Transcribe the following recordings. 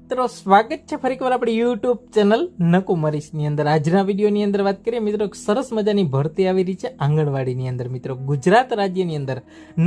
મિત્રો સ્વાગત છે ફરી એકવાર આપણી યુટ્યુબ ચેનલ નકુમરીશની અંદર। આજના વિડીયોની અંદર વાત કરીએ મિત્રો, એક સરસ મજાની ભરતી આવી રહી છે આંગણવાડીની અંદર। મિત્રો ગુજરાત રાજ્યની અંદર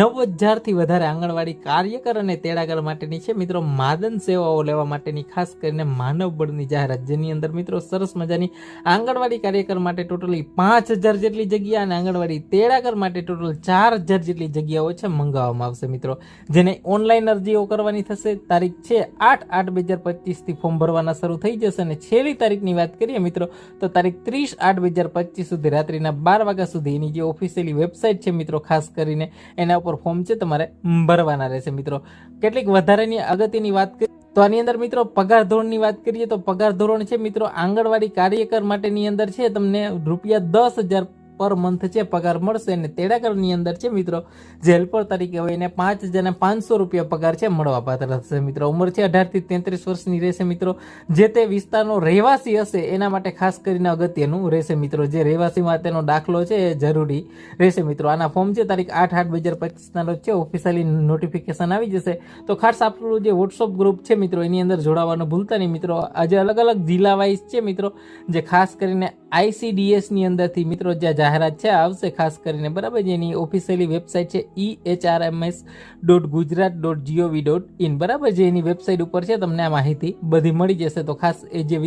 9000 થી વધારે આંગણવાડી કાર્યકર અને તેડાગર માટેની છે મિત્રો માદન સેવાઓ લેવા માટેની ખાસ કરીને માનવ બળની જાહેરાત, જેની અંદર મિત્રો સરસ મજાની આંગણવાડી કાર્યકર માટે ટોટલી 5000 જેટલી જગ્યા અને આંગણવાડી તેડાગર માટે ટોટલ 4000 જેટલી જગ્યાઓ છે મંગાવવામાં આવશે મિત્રો, જેને ઓનલાઈન અરજીઓ કરવાની થશે। તારીખ છે 8/8/2025 થી ફોર્મ ભરવાના શરૂ થઈ જશે અને છેલ્લી તારીખની વાત કરીએ મિત્રો તો તારીખ 30/8/2025 સુધી રાત્રિના 12 વાગ્યા સુધી એની જે ઓફિશિયલી વેબસાઇટ છે મિત્રો, ખાસ કરીને એના ઉપર ફોર્મ છે તમારે ભરવાના રહેશે મિત્રો। કેટલીક વધારેની અગત્યની વાત કરીએ તો આની અંદર મિત્રો પગાર ધોરણની વાત કરીએ તો પગાર ધોરણ છે મિત્રો આંગણવાડી કાર્યકર માટેની અંદર છે તમને ₹10,000 પર મંથ છે પગાર મળશે અને તેડાગરની અંદર છે મિત્રો જે હેલ્પર તરીકે હોય એને ₹5,500 પગાર છે મળવા પાત્ર થશે મિત્રો। ઉંમર છે 18 થી 33 વર્ષની રહેશે મિત્રો। જે તે વિસ્તારનો રહેવાસી હશે એના માટે ખાસ કરીને અગત્યનું રહેશે મિત્રો, જે રહેવાસી માટેનો દાખલો છે એ જરૂરી રહેશે મિત્રો। આના ફોર્મ છે તારીખ 8/8/2025 ના રોજ છે ઓફિશિયલી નોટિફિકેશન આવી જશે। તો ખાસ આપણું જે વોટ્સઅપ ગ્રુપ છે મિત્રો એની અંદર જોડાવાનું ભૂલતા નહીં મિત્રો। આજે અલગ અલગ જિલ્લા વાઇઝ છે મિત્રો, જે ખાસ કરીને ICDS ની અંદરથી મિત્રો જ્યાં જાહેરાત છે આવશે ખાસ કરીને, બરાબર, જેની ઓફિશિયલી વેબસાઇટ છે ehrms.gujarat.gov.in, બરાબર, જે એની વેબસાઇટ ઉપર છે તમને આ માહિતી બધી મળી જશે। તો ખાસ એ જે